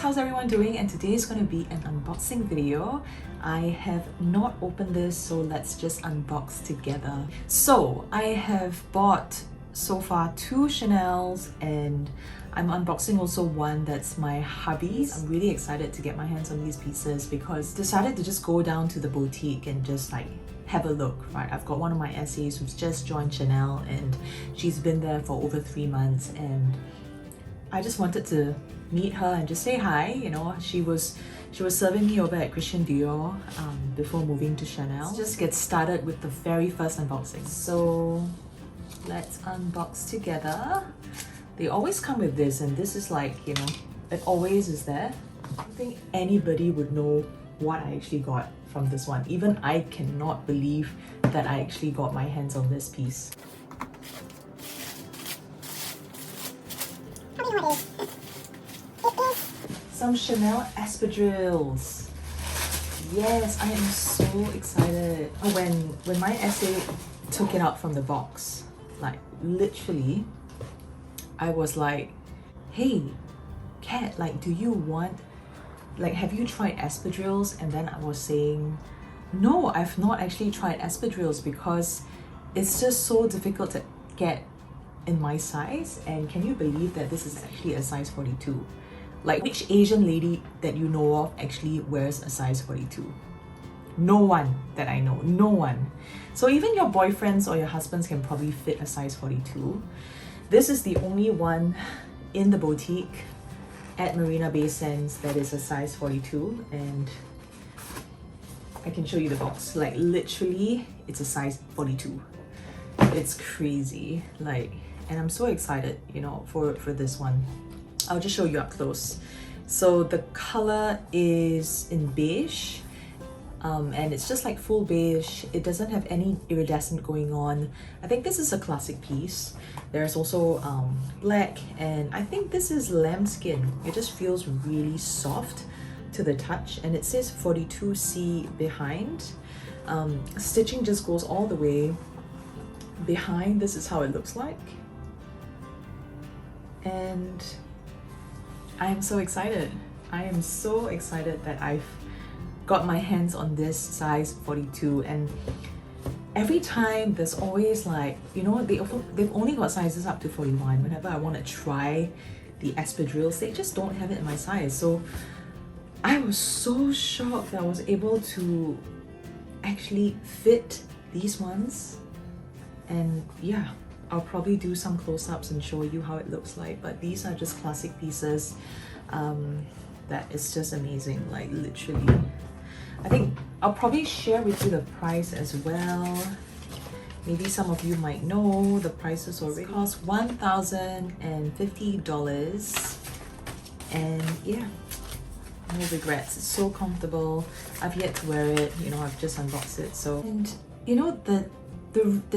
how's everyone doing? And today is going to be an unboxing video. I have not opened this, so let's just unbox together. So I have bought so far 2 Chanels and I'm unboxing also one that's my hubby's. I'm really excited to get my hands on these pieces because I decided to just go down to the boutique and just like have a look, right? I've got one of my essays who's just joined Chanel and she's been there for over 3 months, and I just wanted to meet her and just say hi. You know, she was serving me over at Christian Dior before moving to Chanel. Let's just get started with the very first unboxing. So let's unbox together. They always come with this, and this is like, you know, it always is there. I don't think anybody would know what I actually got from this one. Even I cannot believe that I actually got my hands on this piece. Some Chanel espadrilles. Yes, I am so excited. When my essay took it out from the box, like literally, I was like, hey, Kat, like, do you want, like, have you tried espadrilles? And then I was saying, no, I've not actually tried espadrilles because it's just so difficult to get in my size. And can you believe that this is actually a size 42? Like, which Asian lady that you know of actually wears a size 42? No one that I know, no one. So even your boyfriends or your husbands can probably fit a size 42. This is the only one in the boutique at Marina Bay Sands that is a size 42, and I can show you the box. Like literally, it's a size 42. It's crazy, like, and I'm so excited, you know, for this one. I'll just show you up close. So the color is in beige, and it's just like full beige. It doesn't have any iridescent going on. I think this is a classic piece. There's also black, and I think this is lambskin. It just feels really soft to the touch, and it says 42C behind. Stitching just goes all the way behind. This is how it looks like, and I am so excited. I am so excited that I've got my hands on this size 42, and every time there's always like, you know, they've only got sizes up to 41. Whenever I want to try the espadrilles, they just don't have it in my size. So I was so shocked that I was able to actually fit these ones. And yeah, I'll probably do some close-ups and show you how it looks like, but these are just classic pieces that is just amazing, like literally. I think I'll probably share with you the price as well. Maybe some of you might know the prices already. It costs $1,050, and yeah, no regrets. It's so comfortable. I've yet to wear it, you know, I've just unboxed it. So, and you know, the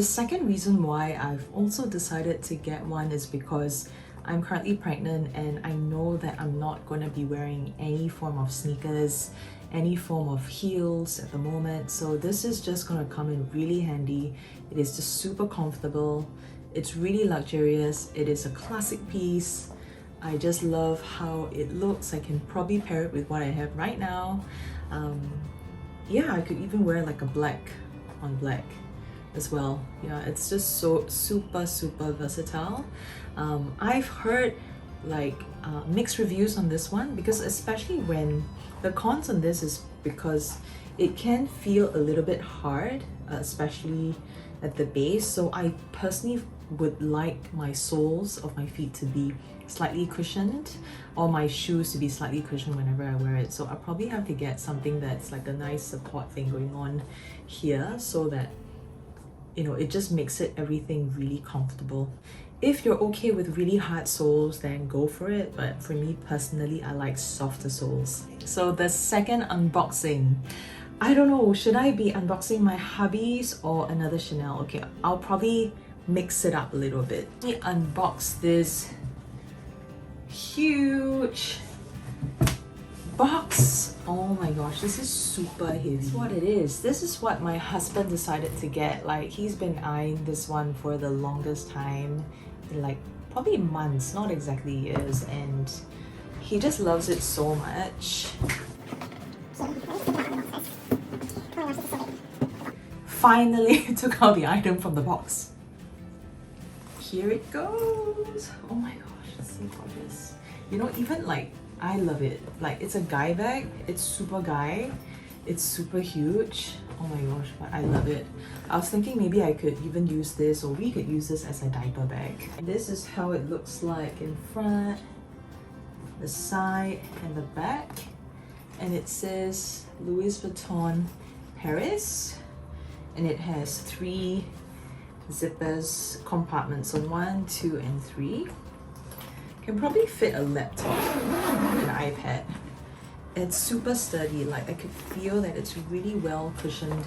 second reason why I've also decided to get one is because I'm currently pregnant, and I know that I'm not going to be wearing any form of sneakers, any form of heels at the moment. So this is just going to come in really handy. It is just super comfortable. It's really luxurious. It is a classic piece. I just love how it looks. I can probably pair it with what I have right now. Yeah, I could even wear like a black on black as well. Yeah, it's just so super versatile. I've heard like mixed reviews on this one, because especially when the cons on this is because it can feel a little bit hard, especially at the base. So I personally would like my soles of my feet to be slightly cushioned, or my shoes to be slightly cushioned whenever I wear it. So I probably have to get something that's like a nice support thing going on here, so that, you know, it just makes it everything really comfortable. If you're okay with really hard soles, then go for it. But for me personally, I like softer soles. So the second unboxing, I don't know, should I be unboxing my hubby's or another Chanel? Okay, I'll probably mix it up a little bit. Let me unbox this huge box. Oh my gosh, this is super heavy. That's what it is. This is what my husband decided to get. Like, he's been eyeing this one for the longest time, like probably months, not exactly years, and he just loves it so much. Finally took out the item from the box. Here it goes. Oh my gosh, it's so gorgeous. You know, even like, I love it. Like, it's a guy bag. It's super guy. It's super huge. Oh my gosh, but I love it. I was thinking maybe I could even use this, or we could use this as a diaper bag. This is how it looks like in front, the side, and the back. And it says Louis Vuitton Paris. And it has 3 zippers compartments, so 1, 2, and 3. Can probably fit a laptop, an iPad. It's super sturdy, like I could feel that it's really well cushioned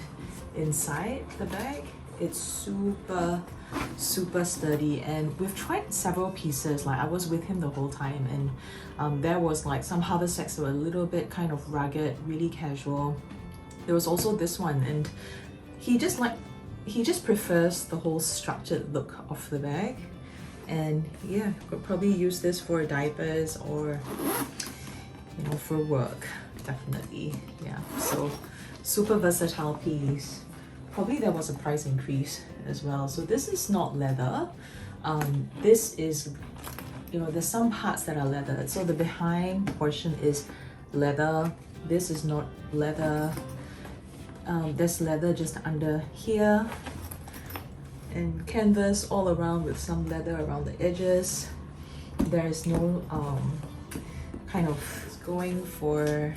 inside the bag. It's super sturdy, and we've tried several pieces. Like, I was with him the whole time, and there was like some haversacks that were a little bit kind of rugged, really casual. There was also this one, and he just prefers the whole structured look of the bag. And yeah, could probably use this for diapers, or you know, for work, definitely. Yeah, so super versatile piece. Probably there was a price increase as well. So this is not leather. This is, you know, there's some parts that are leather. So the behind portion is leather. This is not leather. There's leather just under here, and canvas all around with some leather around the edges. There is no kind of going for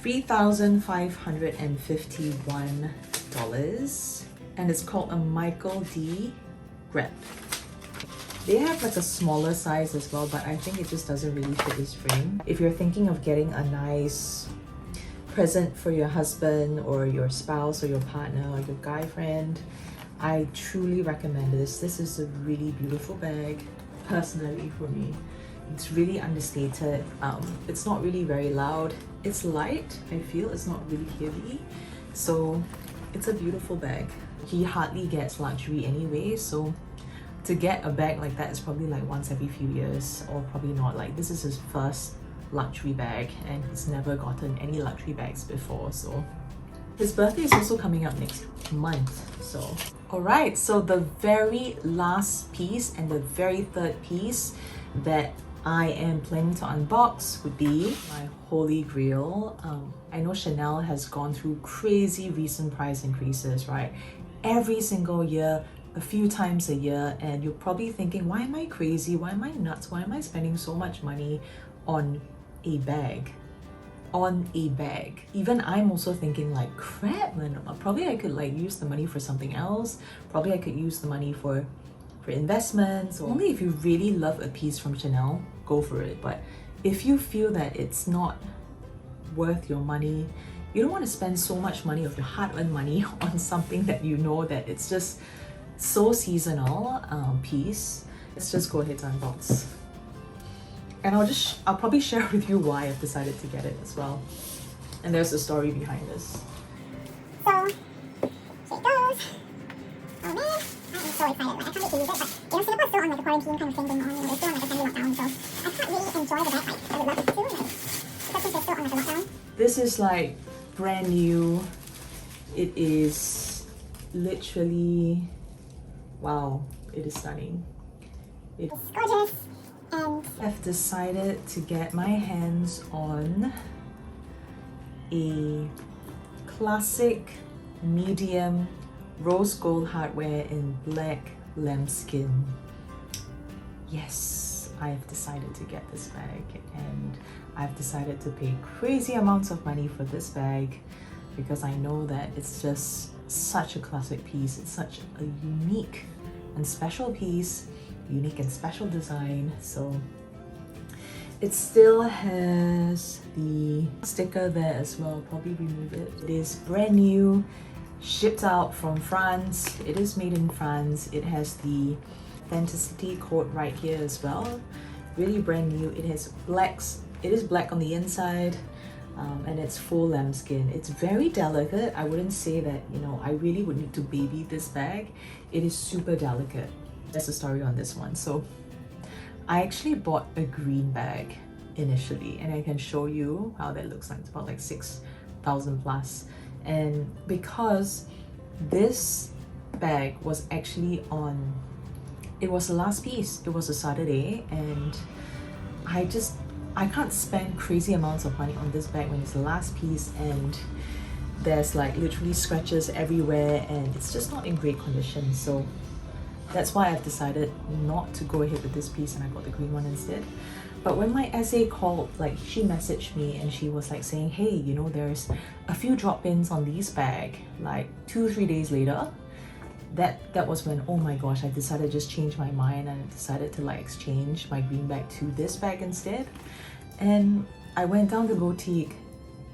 $3,551, and it's called a Michael D. Grep. They have like a smaller size as well, but I think it just doesn't really fit his frame. If you're thinking of getting a nice present for your husband or your spouse or your partner or your guy friend, I truly recommend this. This is a really beautiful bag, personally for me. It's really understated. It's not really very loud. It's light, I feel. It's not really heavy. So it's a beautiful bag. He hardly gets luxury anyway, so to get a bag like that is probably like once every few years, or probably not. Like, this is his first luxury bag, and he's never gotten any luxury bags before. So his birthday is also coming up next month. So alright, so the very last piece and the very third piece that I am planning to unbox would be my holy grail. I know Chanel has gone through crazy recent price increases, right? Every single year, a few times a year, and you're probably thinking, why am I crazy? Why am I nuts? Why am I spending so much money on a bag? Even I'm also thinking like, crap, man, probably I could like use the money for something else. Probably I could use the money for investments, or only if you really love a piece from Chanel, go for it. But if you feel that it's not worth your money, you don't want to spend so much money of your hard-earned money on something that you know that it's just so seasonal piece. Let's just go ahead to unbox. And I'll probably share with you why I've decided to get it as well. And there's a story behind this. So, here it goes. Oh man, I'm so excited. Like, I can't wait to use it, but you know, Singapore's still on like a quarantine kind of thing going on, and we're still on like a semi lockdown, so I can't really enjoy the bag like I would love it to, like, especially if they're still on like a lockdown. This is like brand new. It is literally, wow, it is stunning. It's gorgeous, and I've decided to get my hands on a classic medium rose gold hardware in black lambskin. Yes, I've decided to get this bag, and I've decided to pay crazy amounts of money for this bag because I know that it's just such a classic piece. It's such a unique and special piece, unique and special design. So it still has the sticker there as well. Probably remove it. It is brand new, shipped out from France. It is made in France. It has the authenticity code right here as well. Really brand new. It has blacks. It is black on the inside, and it's full lambskin. It's very delicate. I wouldn't say that, you know, I really would need to baby this bag. It is super delicate. That's the story on this one. So I actually bought a green bag initially, and I can show you how that looks like. It's about like 6,000 plus. And because this bag was actually on, it was the last piece, it was a Saturday, and I can't spend crazy amounts of money on this bag when it's the last piece and there's like literally scratches everywhere and it's just not in great condition. So that's why I've decided not to go ahead with this piece, and I got the green one instead. But when my SA called, like she messaged me and she was like saying, hey, you know, there's a few drop-ins on these bag, like 2-3 days later. That was when, oh my gosh, I decided to just change my mind and I decided to like exchange my green bag to this bag instead. And I went down to the boutique,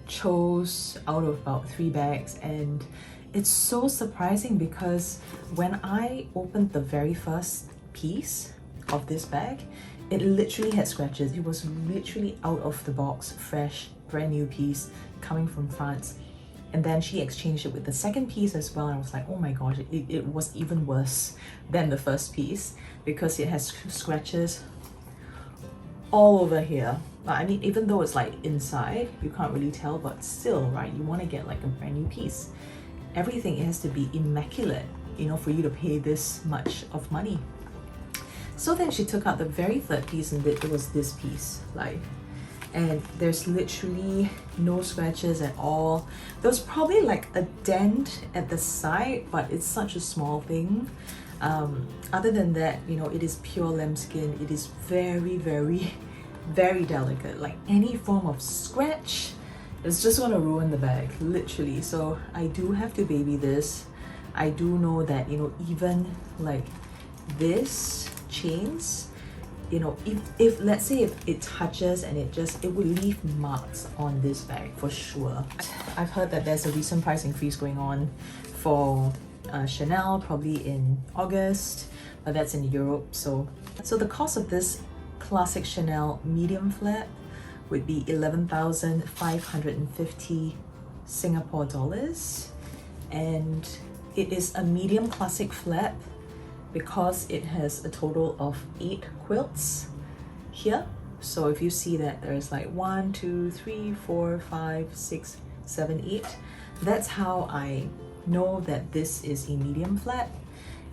chose out of about 3 bags, and it's so surprising because when I opened the very first piece of this bag, it literally had scratches. It was literally out of the box, fresh, brand new piece coming from France. And then she exchanged it with the second piece as well, and I was like, oh my gosh, it was even worse than the first piece because it has scratches all over here. I mean, even though it's like inside, you can't really tell, but still, right, you want to get like a brand new piece. Everything has to be immaculate, you know, for you to pay this much of money. So then she took out the very third piece, and it was this piece, like, and there's literally no scratches at all. There was probably like a dent at the side, but it's such a small thing. Other than that, you know, it is pure lambskin. It is very, very, very delicate. Like any form of scratch is just gonna ruin the bag, literally. So I do have to baby this. I do know that, you know, even like this chains, you know, if let's say if it touches and it would leave marks on this bag for sure. I've heard that there's a recent price increase going on for Chanel, probably in August, but that's in Europe. So the cost of this classic Chanel medium flap would be 11,550 Singapore dollars, and it is a medium classic flap because it has a total of 8 quilts here. So if you see that there's like 1, 2, 3, 4, 5, 6, 7, 8, that's how I know that this is a medium flap.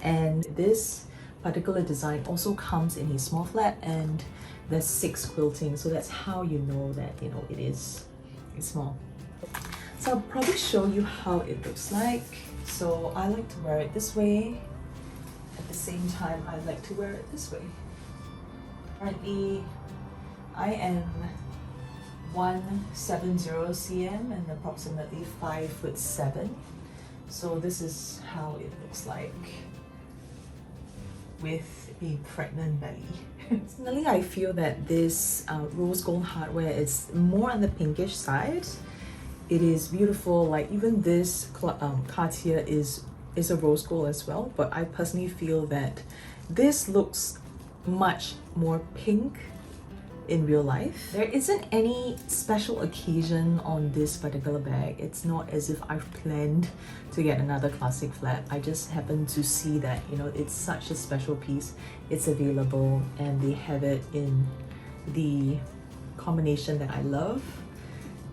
And this particular design also comes in a small flap, and there's 6 quilting, so that's how you know that, you know, it's small. So I'll probably show you how it looks like. So I like to wear it this way. At the same time, I like to wear it this way. Currently, I am 170 cm and approximately 5'7". So this is how it looks like with a pregnant belly. Personally, I feel that this rose gold hardware is more on the pinkish side. It is beautiful. Like even this Cartier is a rose gold as well, but I personally feel that this looks much more pink in real life. There isn't any special occasion on this particular bag. It's not as if I've planned to get another classic flap. I just happened to see that, you know, it's such a special piece. It's available and they have it in the combination that I love.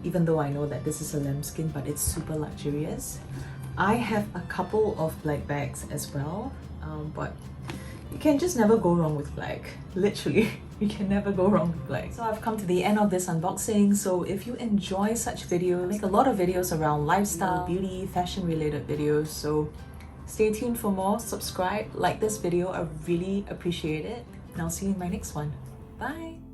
Even though I know that this is a lambskin, but it's super luxurious. I have a couple of black bags as well, but you can just never go wrong with black. Literally, you can never go wrong with black. So I've come to the end of this unboxing. So if you enjoy such videos, I make a lot of videos around lifestyle, beauty, fashion related videos. So stay tuned for more, subscribe, like this video. I really appreciate it. And I'll see you in my next one. Bye!